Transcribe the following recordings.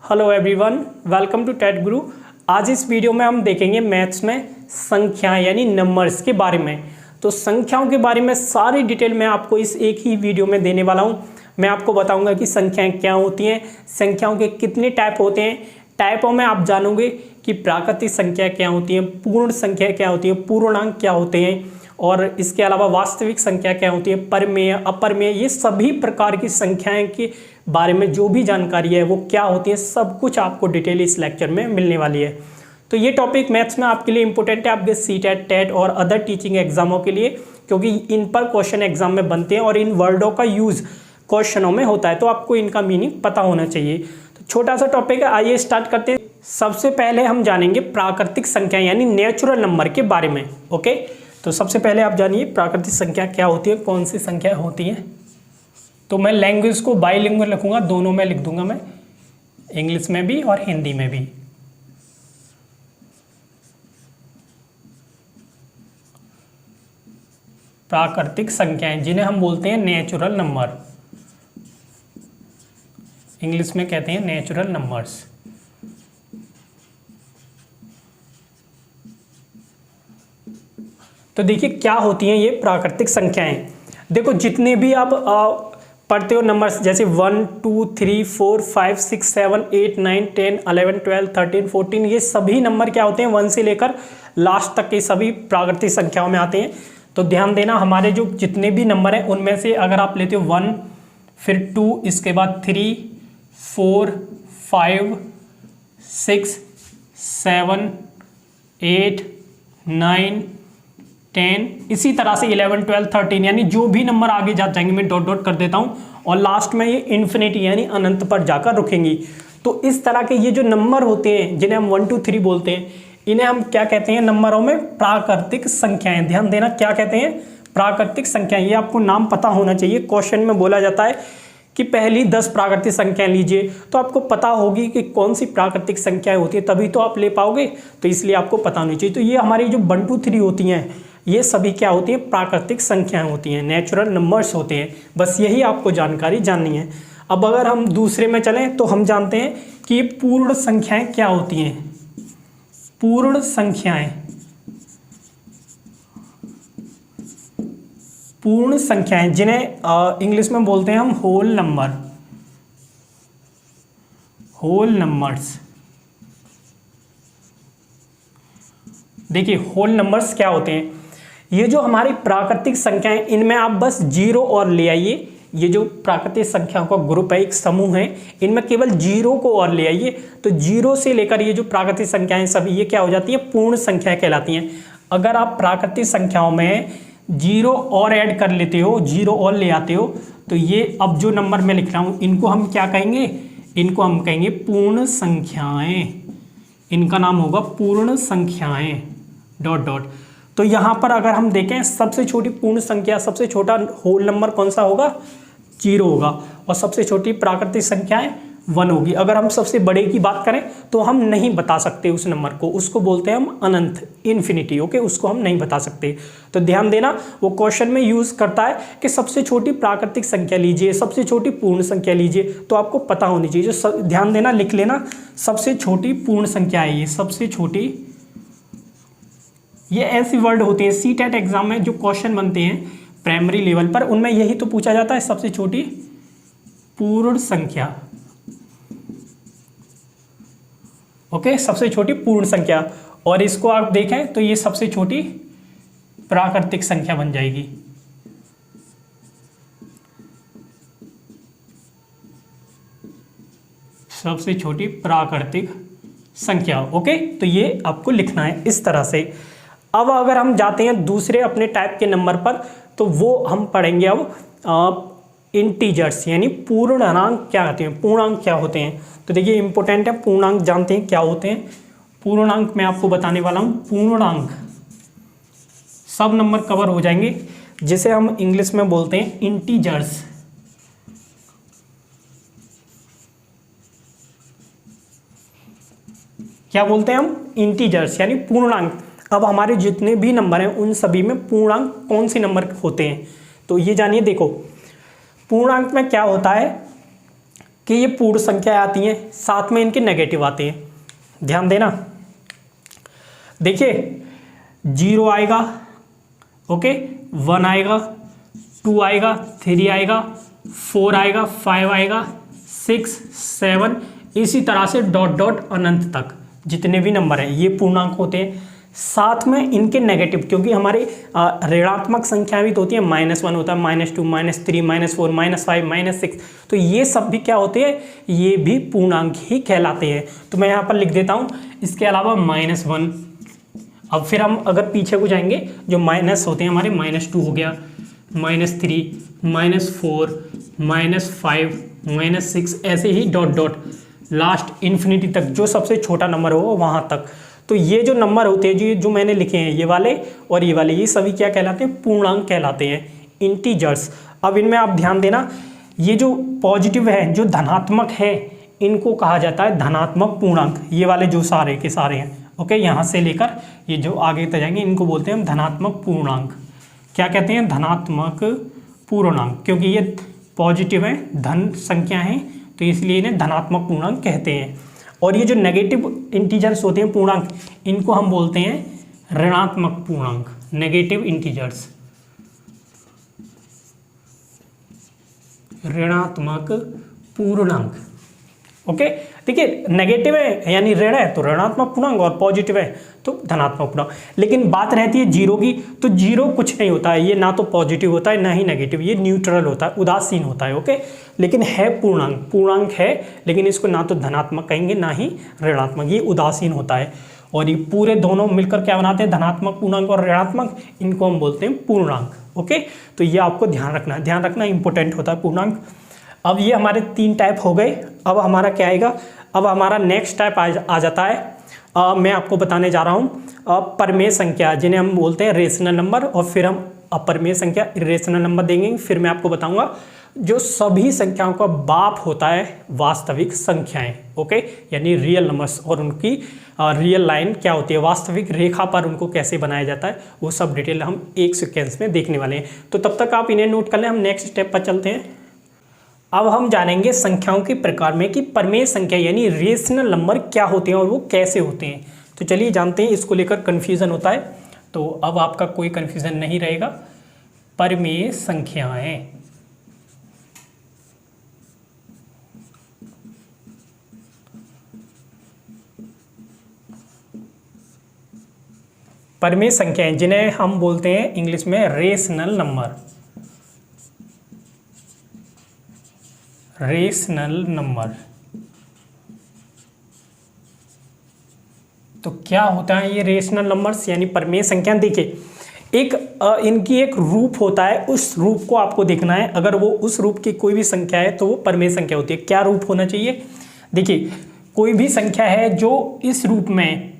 Hello everyone, welcome to TET Guru. आज इस video में हम देखेंगे मैथ्स में संख्याएं यानी नंबर्स के बारे में। तो संख्याओं के बारे में सारी डिटेल मैं आपको इस एक ही वीडियो में देने वाला हूं। मैं आपको बताऊंगा कि संख्याएं क्या होती हैं, संख्याओं के कितने टाइप होते हैं। टाइपों में आप जानोगे कि प्राकृतिक संख्या क्या होती है, पूर्ण संख्या क्या होती है, पूर्णांक क्या होते हैं, और इसके अलावा वास्तविक संख्या क्या होती है, परमेय, अपरमेय, ये सभी प्रकार की संख्याएं के बारे में जो भी जानकारी है वो क्या होती है, सब कुछ आपको डिटेल इस लेक्चर में मिलने वाली है। तो ये टॉपिक मैथ्स में आपके लिए इंपॉर्टेंट है, आपके सीटेट, टेट और अदर टीचिंग एग्जामों के लिए, क्योंकि इन पर क्वेश्चन एग्जाम में बनते हैं और इन वर्डों का यूज क्वेश्चनों में होता है, तो आपको इनका मीनिंग पता होना चाहिए। तो छोटा सा टॉपिक है, आइए स्टार्ट करते हैं। सबसे पहले हम जानेंगे प्राकृतिक संख्या यानी नेचुरल नंबर के बारे में। ओके, तो सबसे पहले आप जानिए प्राकृतिक संख्या क्या होती है, कौन सी संख्या होती है। तो मैं लैंग्वेज को बाईलिंगुअल रखूंगा, दोनों में लिख दूंगा मैं, इंग्लिश में भी और हिंदी में भी। प्राकृतिक संख्याएं जिन्हें हम बोलते हैं नेचुरल नंबर, इंग्लिश में कहते हैं नेचुरल नंबर्स। तो देखिए क्या होती हैं ये प्राकृतिक संख्याएं। देखो जितने भी आप पढ़ते हो नंबर्स, जैसे 1 2 3 4 5 6 7 8 9 10 11 12 13 14, ये सभी नंबर क्या होते हैं 1 से लेकर लास्ट तक के सभी प्राकृतिक संख्याओं में आते हैं। तो ध्यान देना, हमारे जो जितने भी नंबर हैं उनमें से अगर आप लेते हो 1, फिर 2, इसके बाद 3 4 5 6 7 8 9 10, इसी तरह से 11 12 13, यानी जो भी नंबर आगे जा जाएंगे मैं डॉट डॉट कर देता हूं, और लास्ट में ये इन्फिनिटी यानी अनंत पर जाकर रुकेंगी। तो इस तरह के ये जो नंबर होते हैं जिन्हें हम 1 2 3 बोलते हैं, इन्हें हम क्या कहते हैं नंबरों में, प्राकृतिक संख्याएं। ध्यान देना क्या कहते हैं, प्राकृतिक संख्याएं। ये आपको नाम पता होना चाहिए। क्वेश्चन में बोला जाता है कि पहली 10 प्राकृतिक संख्याएं लीजिए, तो आपको पता होगी कि कौन सी प्राकृतिक संख्याएं होती है, तभी तो आप ले पाओगे। तो इसलिए आपको पता होनी चाहिए। तो ये हमारी जो 1 2 3 होती हैं, ये सभी क्या होती हैं, प्राकृतिक संख्याएं होती हैं, नेचुरल नंबर्स होते हैं। बस यही आपको जानकारी जाननी है। अब अगर हम दूसरे में चलें तो हम जानते हैं कि पूर्ण संख्याएं क्या होती हैं। पूर्ण संख्याएं, पूर्ण संख्याएं जिन्हें इंग्लिश में बोलते हैं हम होल नंबर, होल नंबर्स। देखिए होल नंबर्स क्या होते हैं, ये जो हमारी प्राकृतिक संख्याएं, इनमें आप बस जीरो और ले आइए। ये जो प्राकृतिक संख्याओं का ग्रुप है, एक समूह है, इनमें केवल जीरो को और ले आइए। तो जीरो से लेकर ये जो प्राकृतिक संख्याएं सभी ये क्या हो जाती है, पूर्ण संख्याएं कहलाती हैं। अगर आप प्राकृतिक संख्याओं में जीरो और ऐड कर लेते हो, जीरो और ले आते हो, तो ये अब जो नंबर मैं लिख रहा हूं इनको हम क्या कहेंगे, इनको हम कहेंगे पूर्ण संख्याएं। इनका नाम होगा पूर्ण संख्याएं, डॉट डॉट। तो यहां पर अगर हम देखें सबसे छोटी पूर्ण संख्या, सबसे छोटा होल नंबर कौन सा होगा, जीरो होगा, और सबसे छोटी प्राकृतिक संख्याएं 1 होगी। अगर हम सबसे बड़े की बात करें तो हम नहीं बता सकते उस नंबर को, उसको बोलते हैं हम अनंत, इन्फिनिटी। ओके, उसको हम नहीं बता सकते। तो ध्यान देना, वो क्वेश्चन में यूज करता है कि सबसे छोटी प्राकृतिक संख्या लीजिए, सबसे छोटी पूर्ण संख्या लीजिए, तो आपको पता होनी चाहिए। जो ध्यान देना, लिख लेना, सबसे छोटी पूर्ण संख्या है ये, सबसे छोटी। ये ऐसी वर्ड होते हैं सीटेट एग्जाम में जो क्वेश्चन बनते हैं प्राइमरी लेवल पर, उनमें यही तो पूछा जाता है, सबसे छोटी पूर्ण संख्या। ओके, सबसे छोटी पूर्ण संख्या। और इसको आप देखें तो ये सबसे छोटी प्राकृतिक संख्या बन जाएगी। सबसे छोटी प्राकृतिक संख्या। ओके, तो ये आपको लिखना है इस तरह से। अब अगर हम जाते हैं दूसरे अपने टाइप के नंबर पर, तो वो हम पढ़ेंगे अब इंटीजर्स यानी पूर्णांक क्या होते हैं, पूर्णांक क्या होते हैं। तो देखिए इंपॉर्टेंट है, पूर्णांक जानते हैं क्या होते हैं। पूर्णांक मैं आपको बताने वाला हूं। पूर्णांक सब नंबर कवर हो जाएंगे, जिसे हम इंग्लिश में बोलते हैं इंटीजर्स। क्या बोलते हैं हम, इंटीजर्स यानी पूर्णांक। अब हमारे जितने भी नंबर हैं उन सभी में पूर्णांक कौन से नंबर होते हैं, तो ये जानिए। देखो पूर्णांक में क्या होता है, कि ये पूर्ण संख्या आती हैं, साथ में इनके नेगेटिव आते हैं। ध्यान देना, देखिए 0 आएगा, ओके, 1 आएगा, 2 आएगा, 3 आएगा, 4 आएगा, 5 आएगा, 6, 7, इसी तरह से डॉट डॉट अनंत तक जितने भी नंबर हैं ये पूर्णांक होते हैं। साथ में इनके नेगेटिव, क्योंकि हमारी ऋणात्मक संख्या भी तो होती है, -1 होता है, -2, -3, -4, -5, -6, तो ये सब भी क्या होते हैं, ये भी पूर्णांक ही कहलाते हैं। तो मैं यहाँ पर लिख देता हूँ, इसके अलावा -1। अब फिर हम अगर पीछे को जाएंगे, जो माइनस होते हैं हमारे, -2 हो गया, -3, -4, -5, -6, ऐसे ही डॉट डॉट लास्ट इन्फिनिटी तक, जो सबसे छोटा नंबर हो वहाँ तक। तो ये जो नंबर होते हैं जो मैंने लिखे हैं, ये वाले और ये वाले, ये सभी क्या कहलाते हैं, पूर्णांक कहलाते हैं, इंटीजर्स। अब इनमें आप ध्यान देना, ये जो पॉजिटिव है, जो धनात्मक है, इनको कहा जाता है धनात्मक पूर्णांक। ये वाले जो सारे के सारे हैं, ओके, यहाँ से लेकर ये जो आगे तक जाएंगे, इनको बोलते हैं हम धनात्मक पूर्णांक। क्या कहते हैं, धनात्मक पूर्णांक, क्योंकि ये पॉजिटिव है, धन संख्या है, तो इसलिए इन्हें धनात्मक पूर्णांक कहते हैं। और ये जो नेगेटिव इंटीजर्स होते हैं, पूर्णांक, इनको हम बोलते हैं ऋणात्मक पूर्णांक, नेगेटिव इंटीजर्स, ऋणात्मक पूर्णांक। ओके, देखिए नेगेटिव है यानी ऋण है तो ऋणात्मक पूर्णांक, और पॉजिटिव है तो धनात्मक पूर्णांक। लेकिन बात रहती है जीरो की, तो जीरो कुछ नहीं होता है, ये ना तो पॉजिटिव होता है ना ही नेगेटिव, ये न्यूट्रल होता है, उदासीन होता है। ओके, लेकिन है पूर्णांक, पूर्णांक है, लेकिन इसको ना तो धनात्मक कहेंगे ना ही ऋणात्मक, ये उदासीन होता है। और ये पूरे दोनों मिलकर क्या बनाते हैं, धनात्मक पूर्णांक और ऋणात्मक, इनको हम बोलते हैं पूर्णांक। ओके, तो ये आपको ध्यान रखना इंपॉर्टेंट होता है पूर्णांक। अब ये हमारे 3 टाइप हो गए। अब हमारा क्या आएगा, अब हमारा नेक्स्ट टाइप आ जाता है, मैं आपको बताने जा रहा हूँ परमेय संख्या, जिन्हें हम बोलते हैं रेशनल नंबर, और फिर हम अपरमेय संख्या, इरेशनल नंबर देंगे। फिर मैं आपको बताऊंगा जो सभी संख्याओं का बाप होता है, वास्तविक संख्याएं। ओके, यानी रियल नंबर्स, और उनकी रियल लाइन क्या होती है, वास्तविक रेखा पर उनको कैसे बनाया जाता है, वो सब डिटेल हम एक सीक्वेंस में देखने वाले हैं। तो तब तक आप इन्हें नोट कर लें, हम नेक्स्ट स्टेप पर चलते हैं। अब हम जानेंगे संख्याओं के प्रकार में कि परमेय संख्या यानी रेशनल नंबर क्या होते हैं और वो कैसे होते हैं। तो चलिए जानते हैं, इसको लेकर कन्फ्यूज़न होता है, तो अब आपका कोई कन्फ्यूज़न नहीं रहेगा। परमेय संख्याएं, परमेय संख्याएं जिन्हें हम बोलते हैं इंग्लिश में रेशनल नंबर, रेशनल नंबर। तो क्या होता है ये रेशनल नंबर्स यानी परमेय संख्या? देखिए, एक इनकी एक रूप होता है, उस रूप को आपको देखना है। अगर वो उस रूप की कोई भी संख्या है तो वो परमेय संख्या होती है। क्या रूप होना चाहिए? देखिए, कोई भी संख्या है जो इस रूप में,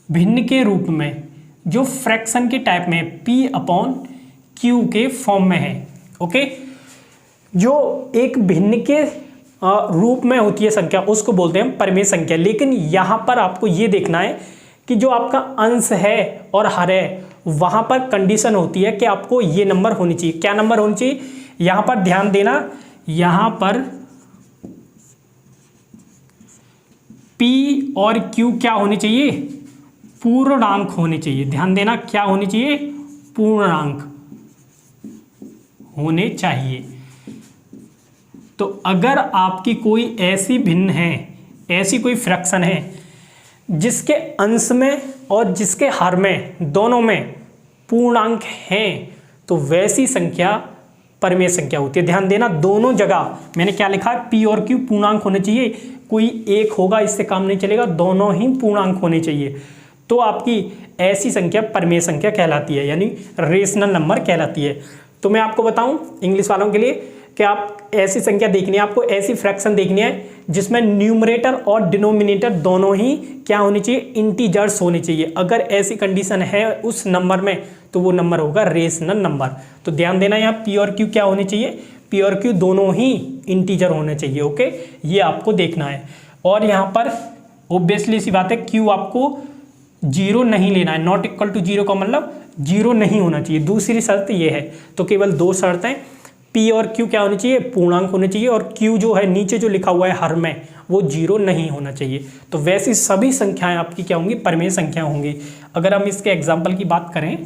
भिन्न के रूप में, जो फ्रैक्शन के टाइप में P/Q के फॉर्म में है। ओके, जो एक भिन्न के रूप में होती है संख्या, उसको बोलते हैं परमेय संख्या। लेकिन यहाँ पर आपको ये देखना है कि जो आपका अंश है और हर है, वहाँ पर कंडीशन होती है कि आपको ये नंबर होनी चाहिए। क्या नंबर होनी चाहिए? यहाँ पर ध्यान देना, यहाँ पर P और Q क्या होनी चाहिए? पूर्णांक होनी चाहिए। ध्यान देना, क्या होनी चाहिए? पूर्णांक होने चाहिए। तो अगर आपकी कोई ऐसी भिन्न है, ऐसी कोई फ्रैक्शन है जिसके अंश में और जिसके हर में, दोनों में पूर्णांक हैं, तो वैसी संख्या परमेय संख्या होती है। ध्यान देना, दोनों जगह मैंने क्या लिखा है, P और Q पूर्णांक होने चाहिए। कोई एक होगा, इससे काम नहीं चलेगा, दोनों ही पूर्णांक होने चाहिए। तो आपकी ऐसी संख्या परमेय संख्या कहलाती है, यानी रेशनल नंबर कहलाती है। तो मैं आपको बताऊं इंग्लिश वालों के लिए कि आप ऐसी संख्या देखनी है, आपको ऐसी फ्रैक्शन देखनी है जिसमें न्यूमरेटर और डिनोमिनेटर दोनों ही क्या होनी चाहिए? इंटीजर्स होनी चाहिए। अगर ऐसी कंडीशन है उस नंबर में तो वो नंबर होगा रेशनल नंबर। तो ध्यान देना, यहाँ P और Q क्या होने चाहिए? P और Q दोनों ही इंटीजर होने चाहिए। ओके, ये आपको देखना है। और यहाँ पर ऑब्वियसली सी बात है, Q आपको 0 नहीं लेना है। नॉट इक्वल टू 0 का मतलब 0 नहीं होना चाहिए। दूसरी शर्त ये है। तो केवल 2 शर्तें, P और Q क्या होनी चाहिए, पूर्णांक होने चाहिए, और Q जो है नीचे जो लिखा हुआ है हर में वो 0 नहीं होना चाहिए। तो वैसी सभी संख्याएं आपकी क्या होंगी, परिमेय संख्या होंगी। अगर हम इसके एग्जाम्पल की बात करें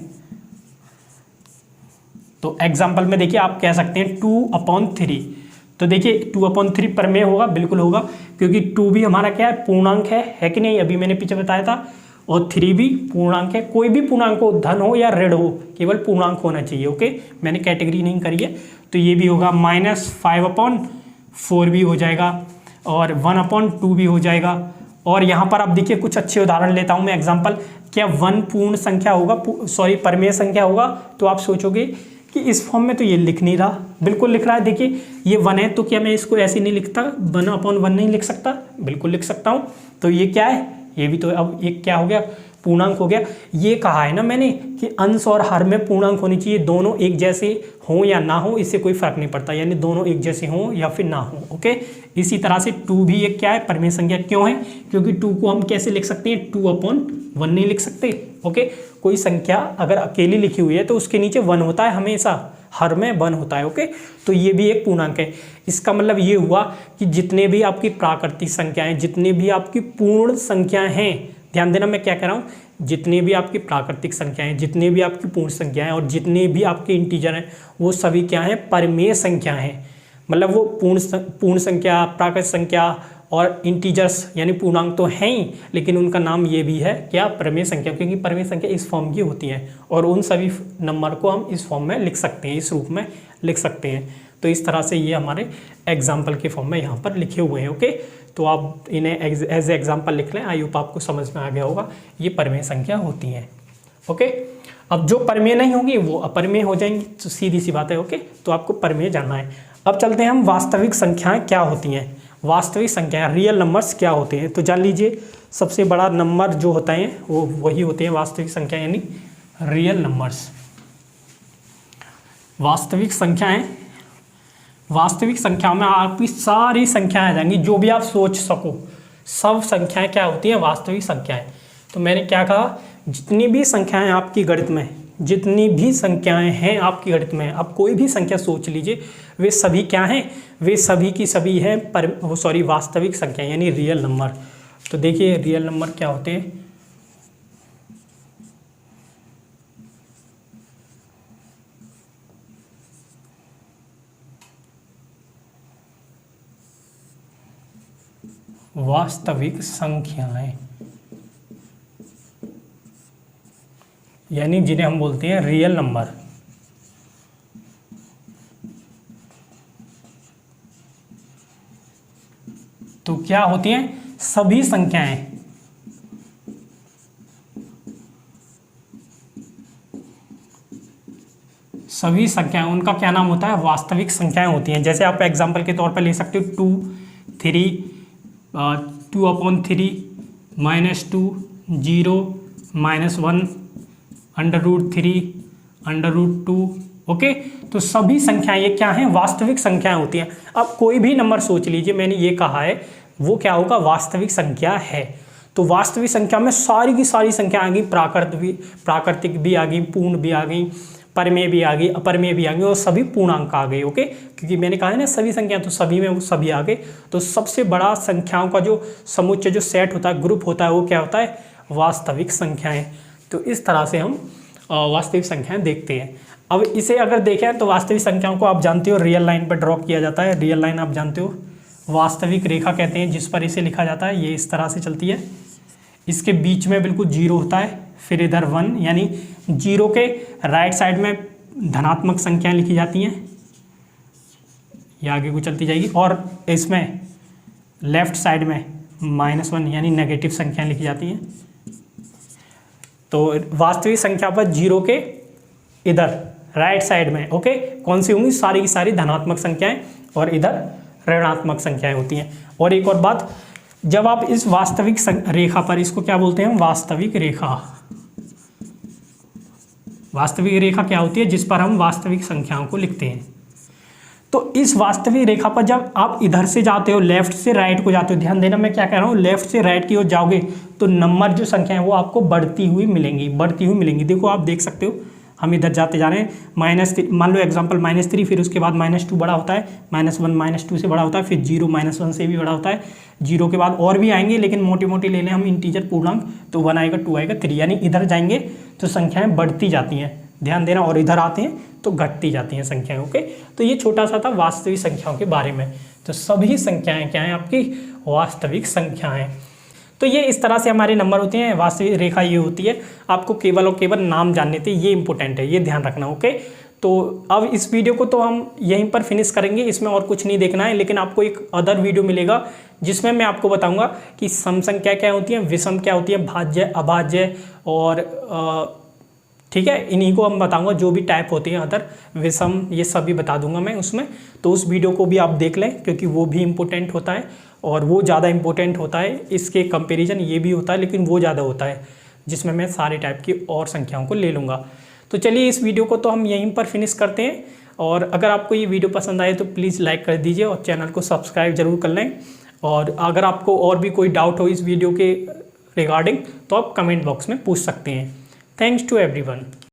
तो एग्जाम्पल में देखिए आप कह सकते हैं 2/3। तो देखिए 2/3 परिमेय होगा, बिल्कुल होगा, क्योंकि 2 भी हमारा क्या है, पूर्णांक है कि नहीं, अभी मैंने पीछे बताया था, और 3 भी पूर्णांक है। कोई भी पूर्णांक हो, धन हो या ऋण हो, केवल पूर्णांक होना चाहिए। ओके, मैंने कैटेगरी नहीं करी है। तो ये भी होगा, -5/4 भी हो जाएगा, और 1/2 भी हो जाएगा। और यहाँ पर आप देखिए कुछ अच्छे उदाहरण लेता हूँ मैं एग्जाम्पल। क्या 1 पूर्ण संख्या होगा, सॉरी परिमेय संख्या होगा? तो आप सोचोगे कि इस फॉर्म में तो ये लिख नहीं रहा, बिल्कुल लिख रहा है। देखिए ये 1 है, तो क्या मैं इसको ऐसे नहीं लिखता, 1/1 नहीं लिख सकता? बिल्कुल लिख सकता हूँ। तो ये क्या है, ये भी तो अब एक क्या हो गया, पूर्णांक हो गया। ये कहा है ना मैंने कि अंश और हर में पूर्णांक होनी चाहिए, दोनों एक जैसे हो या ना हो, इससे कोई फर्क नहीं पड़ता, यानी दोनों एक जैसे हो या फिर ना हो। ओके, इसी तरह से 2 भी एक क्या है, परिमेय संख्या। क्यों है? क्योंकि 2 को हम कैसे लिख सकते हैं, 2/1 नहीं लिख सकते। ओके, कोई संख्या अगर अकेली लिखी हुई है तो उसके नीचे 1 होता है हमेशा, हर में 1 होता है। ओके, तो ये भी एक पूर्णांक है। इसका मतलब ये हुआ कि जितने भी आपकी प्राकृतिक संख्याएं, जितने भी आपकी पूर्ण संख्याएं हैं, ध्यान देना मैं क्या कह रहा हूँ, जितने भी आपकी प्राकृतिक संख्याएं, जितने भी आपकी पूर्ण संख्याएं और जितने भी आपके इंटीजर हैं, वो सभी क्या हैं, परिमेय संख्या हैं। मतलब वो पूर्ण संख्या, प्राकृतिक संख्या और इंटीजर्स यानी पूर्णांक तो हैं ही, लेकिन उनका नाम ये भी है क्या, परिमेय संख्या, क्योंकि परिमेय संख्या इस फॉर्म की होती हैं और उन सभी नंबर को हम इस फॉर्म में लिख सकते हैं, इस रूप में लिख सकते हैं। तो इस तरह से ये हमारे एग्जाम्पल के फॉर्म में यहाँ पर लिखे हुए हैं। ओके, तो आप इन्हें एज एग्जाम्पल लिख लें, आई होप आपको समझ में आ गया होगा, ये परिमेय संख्या होती हैं। ओके, अब जो परिमेय नहीं होंगी वो अपरिमेय हो जाएंगी, तो सीधी सी बात है। ओके, तो आपको परिमेय जानना है। अब चलते हैं हम वास्तविक संख्याएं क्या होती हैं, वास्तविक संख्याएं, रियल नंबर्स क्या होते हैं। तो जान लीजिए सबसे बड़ा नंबर जो होता है वो वही होते हैं वास्तविक संख्या, यानी रियल नंबर्स। वास्तविक संख्याएं, वास्तविक संख्याओं में आपकी सारी संख्याएं आ जाएंगी, जो भी आप सोच सको, सब संख्याएं क्या होती हैं, वास्तविक संख्याएं। तो मैंने क्या कहा, जितनी भी संख्याएं आपकी गणित में, जितनी भी संख्याएं हैं आपकी गणित में, आप कोई भी संख्या सोच लीजिए, वे सभी क्या हैं, वे सभी की सभी हैं वास्तविक संख्या यानी रियल नंबर। तो देखिए रियल नंबर क्या होते हैं, वास्तविक संख्याएं यानी जिन्हें हम बोलते हैं रियल नंबर। तो क्या होती हैं, सभी संख्याएं, सभी संख्याएं, उनका क्या नाम होता है, वास्तविक संख्याएं होती हैं। जैसे आप एग्जांपल के तौर पर ले सकते हो 2, 3, 2/3, -2, 0, -1, √3, √2। ओके, तो सभी संख्याएं ये क्या हैं, वास्तविक संख्याएं होती हैं। अब कोई भी नंबर सोच लीजिए, मैंने ये कहा है वो क्या होगा, वास्तविक संख्या है। तो वास्तविक संख्या में सारी की सारी संख्या आ गई, प्राकृतिक भी आ गई, पूर्ण भी आ गई, परिमेय भी आ गई, अपरिमेय भी आ गई, और सभी पूर्णांक आ गए। ओके, क्योंकि मैंने कहा है ना सभी संख्या, तो सभी में वो सभी आ गए। तो सबसे बड़ा संख्याओं का जो समुच्चय, जो सेट होता है, ग्रुप होता है, वो क्या होता है, वास्तविक संख्याएं। तो इस तरह से हम वास्तविक संख्याएं देखते हैं। अब इसे अगर देखें तो वास्तविक संख्याओं को आप जानते हो रियल लाइन पर ड्रॉ किया जाता है। रियल लाइन आप जानते हो, वास्तविक रेखा कहते हैं जिस पर इसे लिखा जाता है। ये इस तरह से चलती है, इसके बीच में बिल्कुल 0 होता है, फिर इधर 1, यानी 0 के राइट साइड में धनात्मक संख्याएं लिखी जाती हैं, ये आगे को चलती जाएगी, और इसमें लेफ्ट साइड में -1 यानी नेगेटिव संख्याएं लिखी जाती हैं। तो वास्तविक संख्या पर 0 के इधर राइट साइड में ओके कौन सी होंगी, सारी की सारी धनात्मक संख्याएं, और इधर ऋणात्मक संख्याएं होती हैं। और एक और बात, जब आप इस वास्तविक रेखा पर, इसको क्या बोलते हैं, वास्तविक रेखा। वास्तविक रेखा क्या होती है, जिस पर हम वास्तविक संख्याओं को लिखते हैं। तो इस वास्तविक रेखा पर जब आप इधर से जाते हो, लेफ्ट से राइट को जाते हो, ध्यान देना मैं क्या कह रहा हूँ, लेफ्ट से राइट की ओर जाओगे तो नंबर जो संख्या है वो आपको बढ़ती हुई मिलेंगी, बढ़ती हुई मिलेंगी। देखो आप देख सकते हो, हम इधर जाते जा रहे हैं, -3 मान लो एग्जांपल -3, फिर उसके बाद -2 बड़ा होता है, -1 -2 से बड़ा होता है, फिर 0 -1 से भी बड़ा होता है, 0 के बाद और भी आएंगे, लेकिन मोटी मोटी ले लें हम इंटीजर पूर्णांक, तो 1 आएगा, 2 आएगा, 3, यानी इधर जाएंगे तो संख्याएं बढ़ती जाती हैं, ध्यान देना, और इधर आते हैं तो घटती जाती हैं संख्याएं। ओके, तो ये छोटा सा था वास्तविक संख्याओं के बारे में। तो सभी संख्याएं क्या हैं आपकी? वास्तविक संख्याएं। तो ये इस तरह से हमारे नंबर होते हैं। वास्तविक रेखा ये होती है, आपको केवल और केवल नाम जानने थे, ये इंपॉर्टेंट है, ये ध्यान रखना। ओके, तो अब इस वीडियो को तो हम यहीं पर फिनिश करेंगे, इसमें और कुछ नहीं देखना है, लेकिन आपको एक अदर वीडियो मिलेगा जिसमें मैं आपको बताऊंगा कि सम संख्या क्या होती है, विषम क्या होती है, भाज्य, अभाज्य, और ठीक है, इन्हीं को हम बताऊंगा, जो भी टाइप होते हैं अदर, विषम, ये सभी बता दूंगा मैं उसमें। तो उस वीडियो को भी आप देख लें, क्योंकि वो भी इम्पोर्टेंट होता है, और वो ज़्यादा इम्पोर्टेंट होता है, इसके कंपैरिजन ये भी होता है, लेकिन वो ज़्यादा होता है, जिसमें मैं सारे टाइप की और संख्याओं को ले लूँगा। तो चलिए इस वीडियो को तो हम यहीं पर फिनिश करते हैं, और अगर आपको ये वीडियो पसंद आए तो प्लीज़ लाइक कर दीजिए और चैनल को सब्सक्राइब जरूर कर लें। और अगर आपको और भी कोई डाउट हो इस वीडियो के रिगार्डिंग, तो आप कमेंट बॉक्स में पूछ सकते हैं। Thanks to everyone.